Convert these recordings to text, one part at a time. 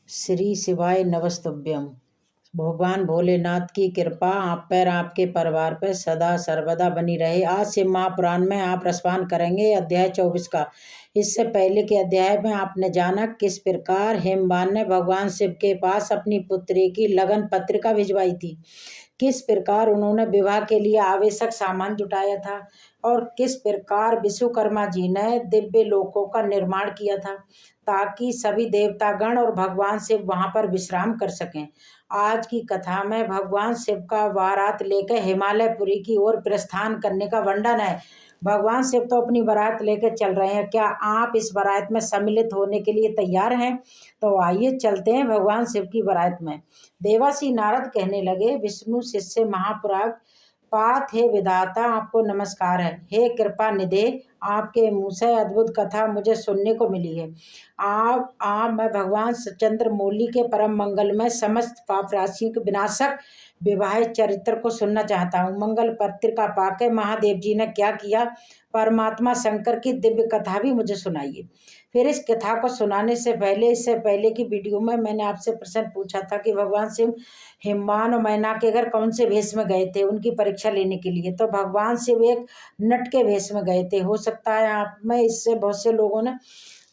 श्री शिवाय नमस्तुभ्यम। भगवान भोलेनाथ की कृपा आप पर, आपके परिवार पर सदा सर्वदा बनी रहे। आज से महापुराण में आप रसपान करेंगे अध्याय 24 का। इससे पहले के अध्याय में आपने जाना किस प्रकार हेमवान ने भगवान शिव के पास अपनी पुत्री की लगन पत्रिका भिजवाई थी, किस प्रकार उन्होंने विवाह के लिए आवश्यक सामान जुटाया था और किस प्रकार विश्वकर्मा जी ने दिव्य लोकों का निर्माण किया था ताकि सभी देवतागण और भगवान शिव वहां पर विश्राम कर सकें। आज की कथा में भगवान शिव का बारात लेकर हिमालयपुरी की ओर प्रस्थान करने का वर्णन है। भगवान शिव तो अपनी बारात लेकर चल रहे हैं, क्या आप इस बारात में सम्मिलित होने के लिए तैयार हैं? तो आइए चलते हैं भगवान शिव की बारात में। देवासी नारद कहने लगे, विष्णु शिष्य महापुराण पाथ हे विधाता, आपको नमस्कार है। हे कृपा निधे, आपके मुँह से अद्भुत कथा मुझे सुनने को मिली है। मैं भगवान चंद्रमौली के परम मंगल में समस्त पाप राशियों के विनाशक विवाहित चरित्र को सुनना चाहता हूँ। मंगल पत्रिका पाके महादेव जी ने क्या किया, परमात्मा शंकर की दिव्य कथा भी मुझे सुनाइए। फिर इस कथा को सुनाने से पहले, इससे पहले की वीडियो में मैंने आपसे प्रश्न पूछा था कि भगवान शिव हिमवान और मैना के घर कौन से भेष में गए थे उनकी परीक्षा लेने के लिए। तो भगवान शिव एक नट के भेष में गए थे। हो सकता है आप में इससे बहुत से लोगों ने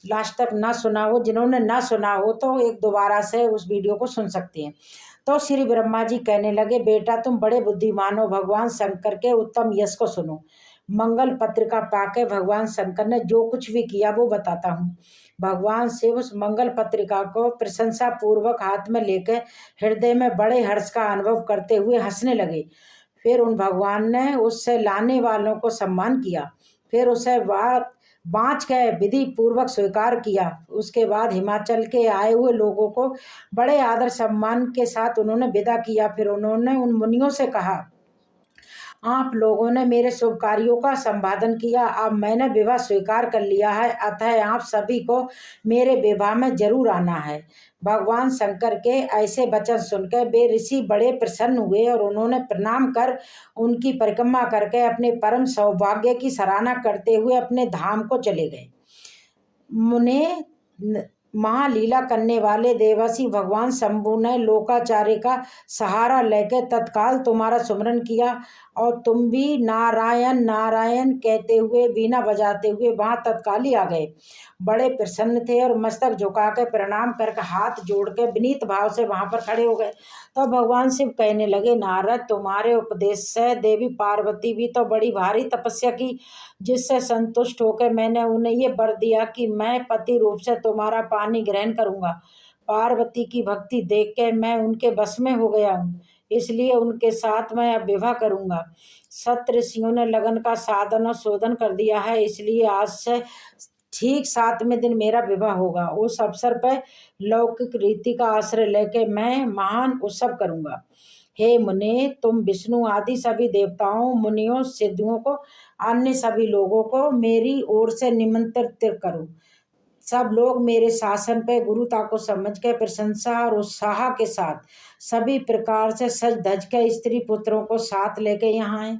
लास्ट तक ना सुना हो। जिन्होंने ना सुना हो तो एक दोबारा से उस वीडियो को सुन सकते हैं। तो श्री ब्रह्मा जी कहने लगे, बेटा तुम बड़े बुद्धिमान हो, भगवान शंकर के उत्तम यश को सुनो। मंगल पत्रिका पाके भगवान शंकर ने जो कुछ भी किया वो बताता हूँ। भगवान शिव उस मंगल पत्रिका को प्रशंसा पूर्वक हाथ में लेकर हृदय में बड़े हर्ष का अनुभव करते हुए हंसने लगे। फिर उन भगवान ने उससे लाने वालों को सम्मान किया, फिर उसे बाँच के विधि पूर्वक स्वीकार किया। उसके बाद हिमाचल के आए हुए लोगों को बड़े आदर सम्मान के साथ उन्होंने विदा किया। फिर उन्होंने उन मुनियों से कहा, आप लोगों ने मेरे शुभ कार्यों का संपादन किया, अब मैंने विवाह स्वीकार कर लिया है, अतः आप सभी को मेरे विवाह में जरूर आना है। भगवान शंकर के ऐसे वचन सुनकर वे ऋषि बड़े प्रसन्न हुए और उन्होंने प्रणाम कर उनकी परिक्रमा करके अपने परम सौभाग्य की सराहना करते हुए अपने धाम को चले गए। मुने महालीला करने वाले देवर्षि भगवान शंभु ने लोकाचार्य का सहारा लेकर तत्काल तुम्हारा सुमरन किया और तुम भी नारायण नारायण कहते हुए बीना बजाते हुए वहां तत्काल ही आ गए। बड़े प्रसन्न थे और मस्तक झुका कर प्रणाम करके हाथ जोड़ के विनीत भाव से वहां पर खड़े हो गए। तो भगवान शिव कहने लगे, नारद तुम्हारे उपदेश से देवी पार्वती भी तो बड़ी भारी तपस्या की, जिससे संतुष्ट होकर मैंने उन्हें ये वर दिया कि मैं पति रूप से तुम्हारा पानी ग्रहण करूंगा। पार्वती की भक्ति देख के मैं उनके बस में हो गया हूँ, इसलिए उनके साथ मैं अब विवाह करूंगा। सत ऋषियों ने लगन का साधन और शोधन कर दिया है, इसलिए आज से ठीक 7वें दिन मेरा विवाह होगा। उस अवसर पर लौकिक रीति का आश्रय लेकर मैं महान उत्सव करूंगा। हे मुने, तुम विष्णु आदि सभी देवताओं, मुनियों, सिद्धों को, अन्य सभी लोगों को मेरी ओर से निमंत्रित करो। सब लोग मेरे शासन पे गुरुता को समझ के प्रशंसा और उत्साह के साथ सभी प्रकार से सज धज के स्त्री पुत्रों को साथ लेके यहाँ आए।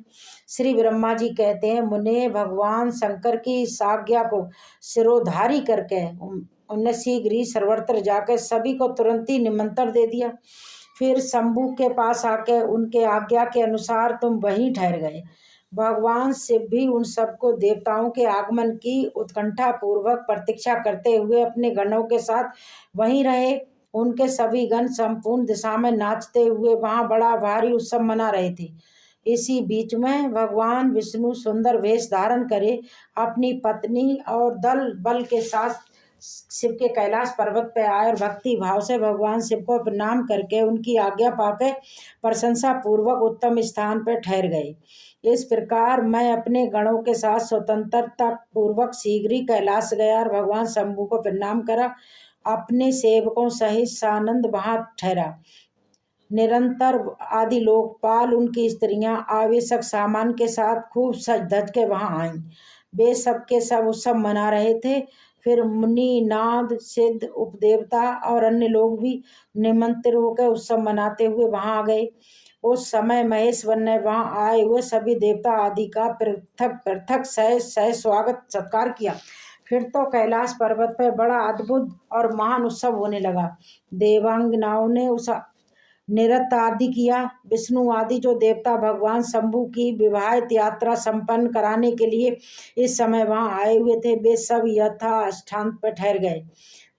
श्री ब्रह्मा जी कहते हैं, मुने भगवान शंकर की इस आज्ञा को सिरोधारी करके उनने शीघ्र ही सर्वत्र जाकर सभी को तुरंत ही निमंत्रण दे दिया। फिर शंभू के पास आके उनके आज्ञा के अनुसार तुम वहीं ठहर गए। भगवान शिव भी उन सबको देवताओं के आगमन की उत्कंठा पूर्वक प्रतीक्षा करते हुए अपने गणों के साथ वहीं रहे। उनके सभी गण संपूर्ण दिशा में नाचते हुए वहां बड़ा भारी उत्सव मना रहे थे। इसी बीच में भगवान विष्णु सुंदर वेश धारण करे अपनी पत्नी और दल बल के साथ शिव के कैलाश पर्वत पर आए और भक्ति भाव से भगवान शिव को प्रणाम करके उनकी आज्ञा पाके प्रशंसा पूर्वक उत्तम स्थान पर ठहर गए। इस प्रकार मैं अपने गणों के साथ स्वतंत्रता पूर्वक शीघ्र ही कैलाश गया और भगवान शंभु को प्रणाम करा। अपने सेवकों सहित सानंद वहां ठहरा। निरंतर आदि लोकपाल उनकी स्त्रियां आवश्यक सामान के साथ खूब सज धज के वहां आईं। वे सबके सब उत्सव मना रहे थे। फिर मुनि, नाद, सिद्ध, उपदेवता और अन्य लोग भी निमंत्रित होकर उत्सव मनाते हुए वहां आ गए। उस समय महेश्वर ने वहां आए हुए सभी देवता आदि का पृथक पृथक सह स्वागत सत्कार किया। फिर तो कैलाश पर्वत पर बड़ा अद्भुत और महान उत्सव होने लगा। देवांगनाओं ने उस नृत्य आदि किया। विष्णु आदि जो देवता भगवान शंभु की विवाहित यात्रा संपन्न कराने के लिए इस समय वहां आए हुए थे, वे सब यथा स्थान पर ठहर गए।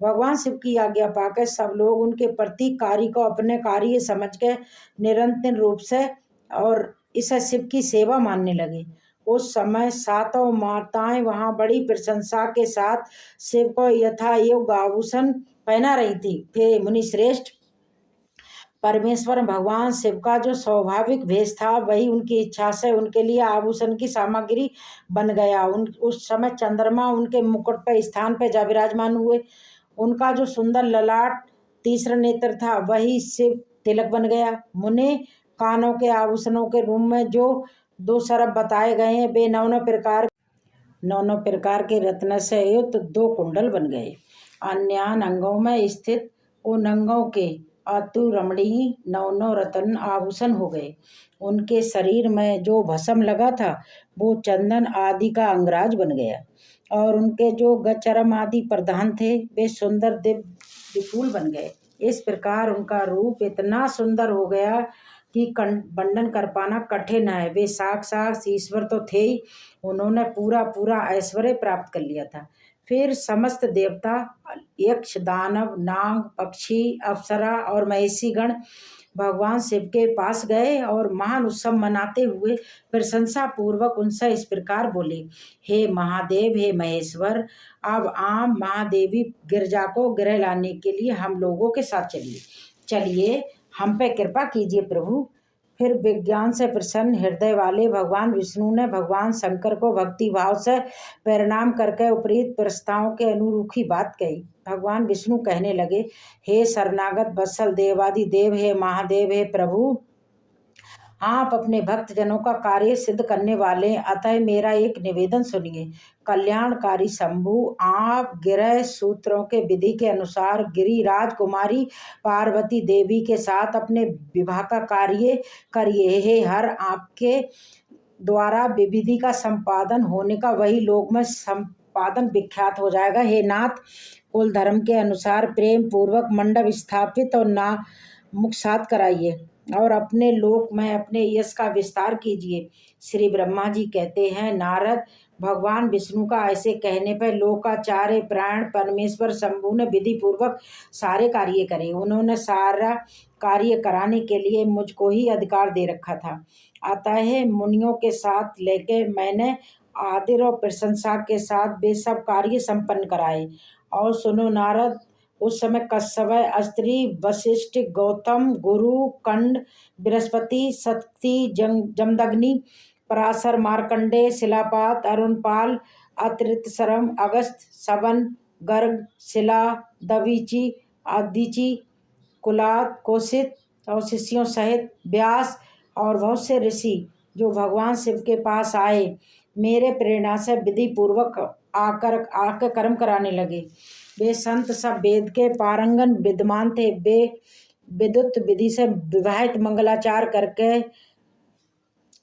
भगवान शिव की आज्ञा पाकर सब लोग उनके प्रतीक कार्य को अपने कार्य समझ के निरंतर रूप से और इसे शिव की सेवा मानने लगे। उस समय सातों माताएं वहां बड़ी प्रशंसा के साथ शिव को यथा योग आभूषण पहना रही थी। थे मुनि श्रेष्ठ, परमेश्वर भगवान शिव का जो स्वाभाविक भेष था वही उनकी इच्छा से उनके लिए आभूषण की सामग्री बन गया। उस समय चंद्रमा उनके मुकुट पर स्थान पर जब विराजमान हुए। उनका जो सुंदर ललाट तीसरा नेत्र था वही शिव तिलक बन गया। मुने कानों के आभूषणों के रूप में जो दो सरब बताए गए हैं वे नौ प्रकार के रत्न से युक्त दो कुंडल बन गए। अन्य अंगों में स्थित उन अंगों के अतु रमणीय नौ रत्न आभूषण हो गए। उनके शरीर में जो भस्म लगा था वो चंदन आदि का अंगराज बन गया और उनके जो गचरम आदि प्रधान थे वे सुंदर दिव्य फूल बन गए। इस प्रकार उनका रूप इतना सुंदर हो गया कि वर्णन कर पाना कठिन है। वे साक्षात ईश्वर तो थे ही, उन्होंने पूरा पूरा ऐश्वर्य प्राप्त कर लिया था। फिर समस्त देवता, यक्ष, दानव, नाग, पक्षी, अप्सरा और महिषी गण भगवान शिव के पास गए और महान उत्सव मनाते हुए प्रशंसा पूर्वक उनसे इस प्रकार बोले, हे महादेव, हे महेश्वर, अब आप महादेवी गिरजा को गृह लाने के लिए हम लोगों के साथ चलिए हम पे कृपा कीजिए प्रभु। फिर विज्ञान से प्रसन्न हृदय वाले भगवान विष्णु ने भगवान शंकर को भक्ति भाव से प्रणाम करके उपरीत प्रस्ताव के अनुरूखी बात कही। भगवान विष्णु कहने लगे, हे शरणागत वत्सल देवादि देव, हे महादेव, हे प्रभु, आप अपने भक्त जनों का कार्य सिद्ध करने वाले हैं, अतः मेरा एक निवेदन सुनिए। कल्याणकारी शंभु, आप गृह सूत्रों के विधि के अनुसार गिरिराज कुमारी पार्वती देवी के साथ अपने विवाह का कार्य करिए। हे हर, आपके द्वारा विधि का संपादन होने का वही लोक में संपादन विख्यात हो जाएगा। हे नाथ, कुल धर्म के अनुसार प्रेम पूर्वक मंडप स्थापित और ना मुख साथ कराइए और अपने लोक में अपने यश का विस्तार कीजिए। श्री ब्रह्मा जी कहते हैं, नारद, भगवान विष्णु का ऐसे कहने पर लोकाचार्य प्राण परमेश्वर शंभु ने विधि पूर्वक सारे कार्य करे। उन्होंने सारा कार्य कराने के लिए मुझको ही अधिकार दे रखा था, अतः मुनियों के साथ लेके मैंने आदर और प्रशंसा के साथ वे सब कार्य संपन्न कराए। और सुनो नारद, उस समय कश्यप, अस्त्री, वशिष्ठ, गौतम, गुरु, कंड, बृहस्पति, सती, जमदग्नि, पराशर, मार्कंडेय, शिलापात, अरुणपाल, अत्रितशरम, अगस्त, सवन, गर्ग, शिला, दवीची, आदिची, कुलाद, कौशिक और शिष्यों सहित व्यास और बहुत से ऋषि जो भगवान शिव के पास आए, मेरे प्रेरणा से विधि पूर्वक आकर कर्म कराने लगे। वे संत सब वेद के पारंगन विद्वान थे। वे विद्युत विधि से विवाहित मंगलाचार करके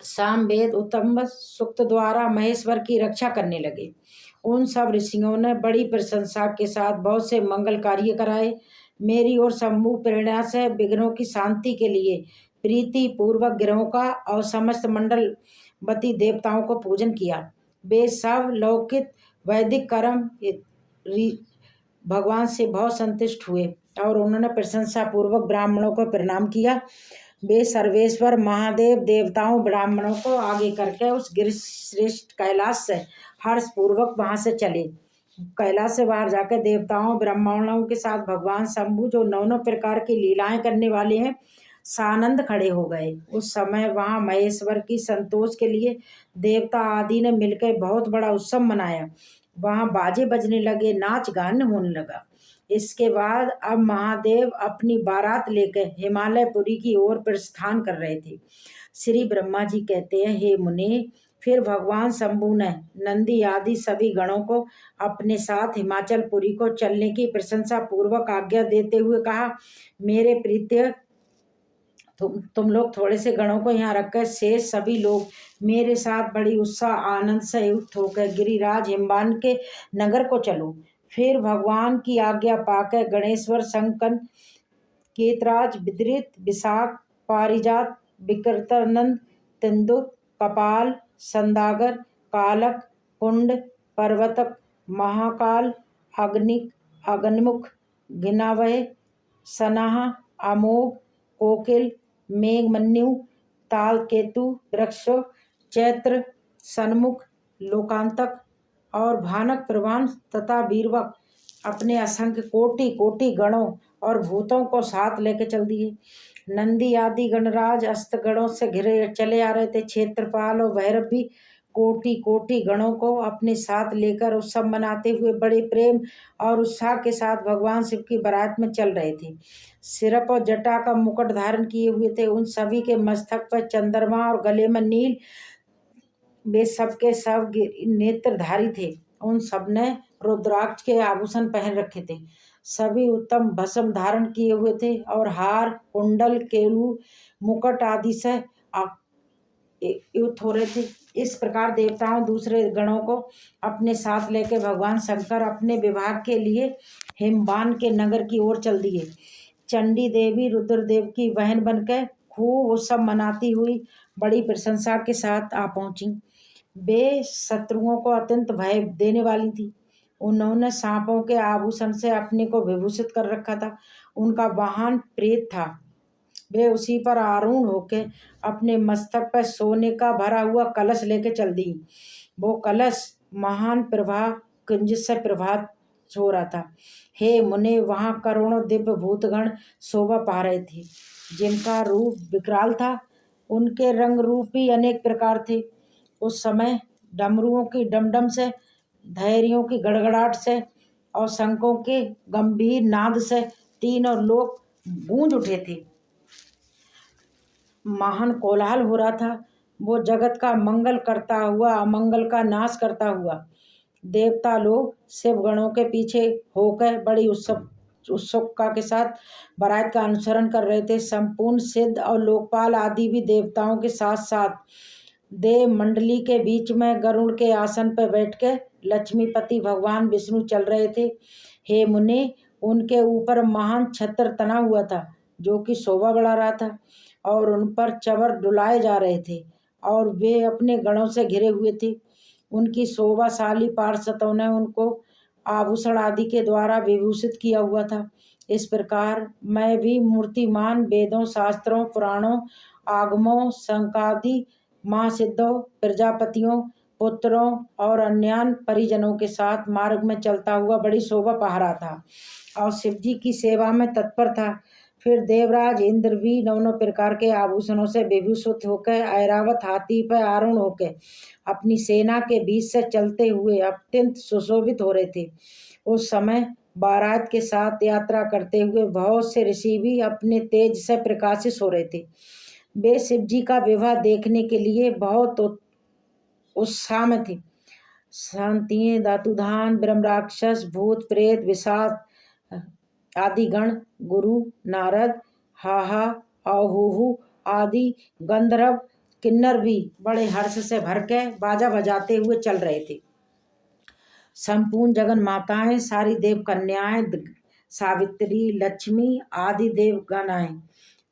साम वेद उत्तम सूक्त द्वारा महेश्वर की रक्षा करने लगे। उन सब ऋषियों ने बड़ी प्रशंसा के साथ बहुत से मंगल कार्य कराए। मेरी और शंभु प्रेरणा से विघ्नों की शांति के लिए प्रीति पूर्वक ग्रहों का और समस्त मंडलवती देवताओं को पूजन किया। वे सब लौकिक वैदिक कर्म भगवान से बहुत संतुष्ट हुए और उन्होंने प्रशंसा पूर्वक ब्राह्मणों को प्रणाम किया। वे सर्वेश्वर महादेव देवताओं ब्राह्मणों को आगे करके उस गिरिश्रेष्ठ कैलाश से हर्ष पूर्वक वहां से चले। कैलाश से बाहर जाकर देवताओं ब्राह्मणों के साथ भगवान शंभु जो नौ प्रकार की लीलाएं करने वाले हैं सानंद खड़े हो गए। उस समय वहां महेश्वर की संतोष के लिए देवता आदि ने मिलकर बहुत बड़ा उत्सव मनाया। वहां बाजे बजने लगे, नाच गान होने लगा। इसके बाद अब महादेव अपनी बारात लेकर हिमालयपुरी की ओर प्रस्थान कर रहे थे। श्री ब्रह्मा जी कहते हैं, हे मुने, फिर भगवान शंभु ने नंदी आदि सभी गणों को अपने साथ हिमाचलपुरी को चलने की प्रशंसा पूर्वक आज्ञा देते हुए कहा, मेरे प्रीत्य तुम लोग थोड़े से गणों को यहाँ रखकर शेष सभी लोग मेरे साथ बड़ी उत्साह आनंद से युक्त होकर गिरिराज हिमवान के नगर को चलो। फिर भगवान की आज्ञा पाकर गणेश्वर, शंकर, केतराज, विदृत, विशाख, पारिजात, विकृतानंद, तिंदुत, कपाल, संदागर, कालक, कुंड, पर्वतक, महाकाल, अग्निक, अगन्मुख, गिनावह, सनाह, अमोघ, कोकिल, मेघमन्यु, तालकेतु, वृक्ष, चैत्र, सन्मुख, लोकांतक और भानक प्रवान तथा वीरवक अपने असंख्य कोटि कोटि गणों और भूतों को साथ लेके चल दिए। नंदी आदि गणराज अस्त गणों से घिरे चले आ रहे थे। क्षेत्रपाल और भैरव भी कोटि कोटि गणों को अपने साथ लेकर उत्सव मनाते हुए बड़े प्रेम और उत्साह के साथ भगवान शिव की बारात में चल रहे थे। सिर पर जटा का मुकुट धारण किए हुए थे। उन सभी के मस्तक पर चंद्रमा और गले में नील, वे सबके सब नेत्रधारी थे। उन सब ने रुद्राक्ष के आभूषण पहन रखे थे। सभी उत्तम भस्म धारण किए हुए थे और हार, कुंडल, केलू, मुकुट आदि से युक्त हो रहे थे। इस प्रकार देवताओं दूसरे गणों को अपने साथ लेकर भगवान शंकर अपने विवाह के लिए हिमवान के नगर की ओर चल दिए। चंडी देवी रुद्रदेव की बहन बनकर खूब उत्सव मनाती हुई बड़ी प्रशंसा के साथ आ पहुंची। वे शत्रुओं को अत्यंत भय देने वाली थी। उन्होंने सांपों के आभूषण से अपने को विभूषित कर रखा था। उनका वाहन प्रेत था। वे उसी पर आरूढ़ होकर अपने मस्तक पर सोने का भरा हुआ कलश लेके चल दी। वो कलश महान प्रवाह कुंज से प्रभात हो रहा था। हे मुने, वहां करोड़ों दिव्य भूतगण शोभा पा रहे थे, जिनका रूप विकराल था। उनके रंग रूप ही अनेक प्रकार थे। उस समय डमरुओं की डमडम से, धैर्यों की गड़गड़ाहट से और शंखों के गंभीर नाद से तीनों लोग गूंज उठे थे। महान कोलाहल हो रहा था। वो जगत का मंगल करता हुआ अमंगल का नाश करता हुआ देवता लोग शिवगणों के पीछे होकर बड़ी उत्सुकता के साथ बारात का अनुसरण कर रहे थे। संपूर्ण सिद्ध और लोकपाल आदि भी देवताओं के साथ साथ देव मंडली के बीच में गरुड़ के आसन पर बैठकर लक्ष्मीपति भगवान विष्णु चल रहे थे। हे मुने, उनके ऊपर महान छत्र तना हुआ था, जो कि शोभा बढ़ा रहा था, और उन पर चवर डुलाए जा रहे थे और वे अपने गणों से घिरे हुए थे। उनकी शोभाशाली पार्षदों ने उनको आभूषण आदि के द्वारा विभूषित किया हुआ था। इस प्रकार मैं भी मूर्तिमान वेदों, शास्त्रों, पुराणों, आगमों, शंकादि महासिद्धों, प्रजापतियों, पुत्रों और अन्य परिजनों के साथ मार्ग में चलता हुआ बड़ी शोभा पा रहा था और शिव जी की सेवा में तत्पर था। फिर देवराज इंद्र भी नौनों प्रकार के आभूषणों से विभूषित होकर ऐरावत हाथी पर आरूढ़ होकर अपनी सेना के बीच से चलते हुए अत्यंत सुशोभित हो रहे थे। उस समय बारात के साथ यात्रा करते हुए बहुत से ऋषि भी अपने तेज से प्रकाशित हो रहे थे। वे शिव जी का विवाह देखने के लिए बहुत उत्साह में थे। शांतिये, धातुधान, ब्रह्म राक्षस, भूत प्रेत, विषाद आदि गण, गुरु, नारद, हाहा, आहूहू आदि गंधर्व, किन्नर भी बड़े हर्ष से भर के बाजा बजाते हुए चल रहे थे। संपूर्ण जगन माताएं, सारी देव कन्याएं, सावित्री, लक्ष्मी आदि देवगणाएं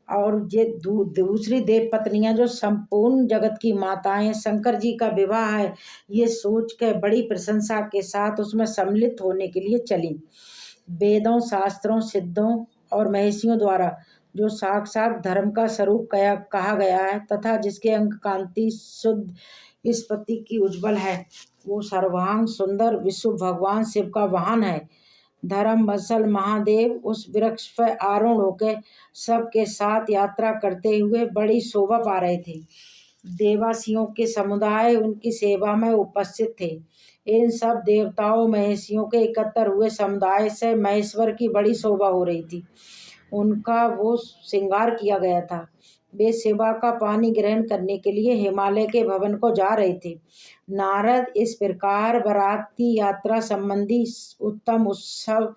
और ये दूसरी देव पत्नियां जो संपूर्ण जगत की माताएं शंकर जी का विवाह है, ये सोच के बड़ी प्रशंसा के साथ उसमें सम्मिलित होने के लिए चली। वेदों, शास्त्रों, सिद्धों और महर्षियों द्वारा जो साक्षात धर्म का स्वरूप कहा गया है तथा जिसके अंग कांति शुद्ध इस पति की उज्ज्वल है, वो सर्वांग सुंदर विश्व भगवान शिव का वाहन है। धर्म वत्सल महादेव उस वृक्ष पर आरूढ़ होकर सबके साथ यात्रा करते हुए बड़ी शोभा पा रहे थे। देवासियों के समुदाय उनकी सेवा में उपस्थित थे। इन सब देवताओं महर्षियों के एकत्र हुए समुदाय से महेश्वर की बड़ी शोभा हो रही थी। उनका वो श्रृंगार किया गया था। वे सेवा का पानी ग्रहण करने के लिए हिमालय के भवन को जा रहे थे। नारद इस प्रकार बारात की यात्रा संबंधी उत्तम उत्सव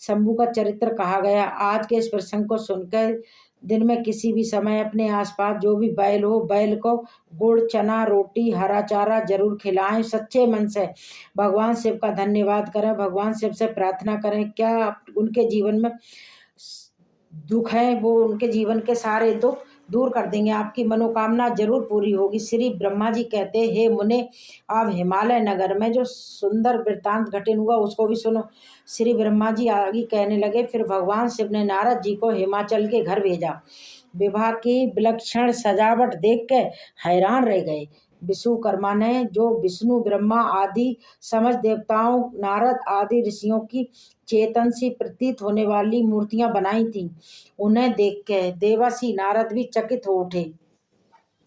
शंभू का चरित्र कहा गया। आज के इस प्रसंग को सुनकर दिन में किसी भी समय अपने आसपास जो भी बैल हो, बैल को गुड़, चना, रोटी, हरा चारा जरूर खिलाएं। सच्चे मन से भगवान शिव का धन्यवाद करें, भगवान शिव से प्रार्थना करें। क्या उनके जीवन में दुख है, वो उनके जीवन के सारे दुख दूर कर देंगे, आपकी मनोकामना जरूर पूरी होगी। श्री ब्रह्मा जी कहते, हे मुने, अब हिमालय नगर में जो सुंदर वृत्तांत घटित हुआ उसको भी सुनो। श्री ब्रह्मा जी आगे कहने लगे, फिर भगवान शिव ने नारद जी को हिमाचल के घर भेजा। विवाह की विलक्षण सजावट देख के हैरान रह गए। विश्वकर्मा ने जो विष्णु, ब्रह्मा आदि समस्त देवताओं, नारद आदि ऋषियों की चेतन सी प्रतीत होने वाली मूर्तियां बनाई थीं, उन्हें देख के देवासी नारद भी चकित हो उठे।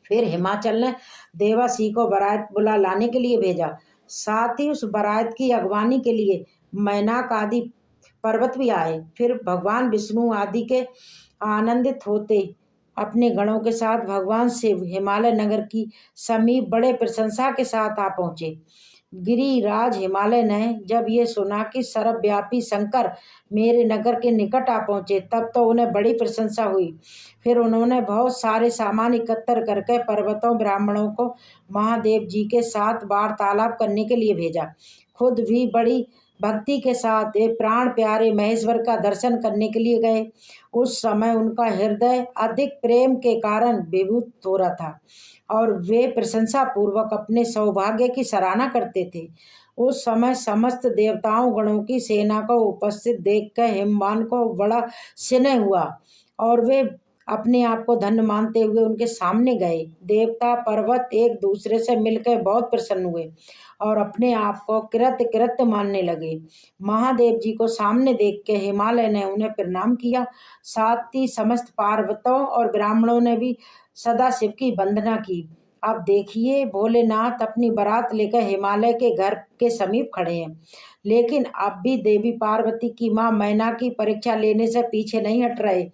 फिर हिमाचल ने देवासी को बारात बुला लाने के लिए भेजा। साथ ही उस बारात की अगवानी के लिए मैनाक आदि पर्वत भी आए। फिर भगवान विष्णु आदि के आनंदित होते अपने गणों के साथ भगवान शिव हिमालय नगर की समीप बड़े प्रशंसा के साथ आ पहुँचे। गिरिराज हिमालय ने जब ये सुना कि सर्वव्यापी शंकर मेरे नगर के निकट आ पहुँचे, तब तो उन्हें बड़ी प्रशंसा हुई। फिर उन्होंने बहुत सारे सामान एकत्र करके पर्वतों, ब्राह्मणों को महादेव जी के साथ वार्तालाप करने के लिए भेजा। खुद भी बड़ी भक्ति के साथ वे प्राण प्यारे महेश्वर का दर्शन करने के लिए गए। उस समय उनका हृदय अधिक प्रेम के कारण विभूत हो रहा था और वे प्रशंसा पूर्वक अपने सौभाग्य की सराहना करते थे। उस समय समस्त देवताओं गणों की सेना को उपस्थित देखकर हिमवान को बड़ा स्नेह हुआ और वे अपने आप को धन्य मानते हुए उनके सामने गए। देवता पर्वत एक दूसरे से मिलकर बहुत प्रसन्न हुए और अपने आप को कृत्य मानने लगे। महादेव जी को सामने देख के हिमालय ने उन्हें प्रणाम किया। साथ ही समस्त पार्वतों और ब्राह्मणों ने भी सदाशिव की वंदना की। अब देखिए, भोलेनाथ अपनी बारात लेकर हिमालय के घर के समीप खड़े हैं, लेकिन अब भी देवी पार्वती की माँ मैना की परीक्षा लेने से पीछे नहीं हट रहे।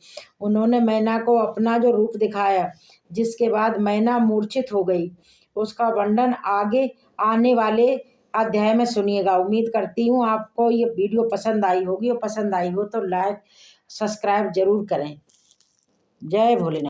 उन्होंने मैना को अपना जो रूप दिखाया, जिसके बाद मैना मूर्छित हो गई। उसका वर्णन आगे आने वाले अध्याय में सुनिएगा। उम्मीद करती हूँ आपको ये वीडियो पसंद आई होगी, और पसंद आई हो तो लाइक सब्सक्राइब जरूर करें। जय भोलेनाथ।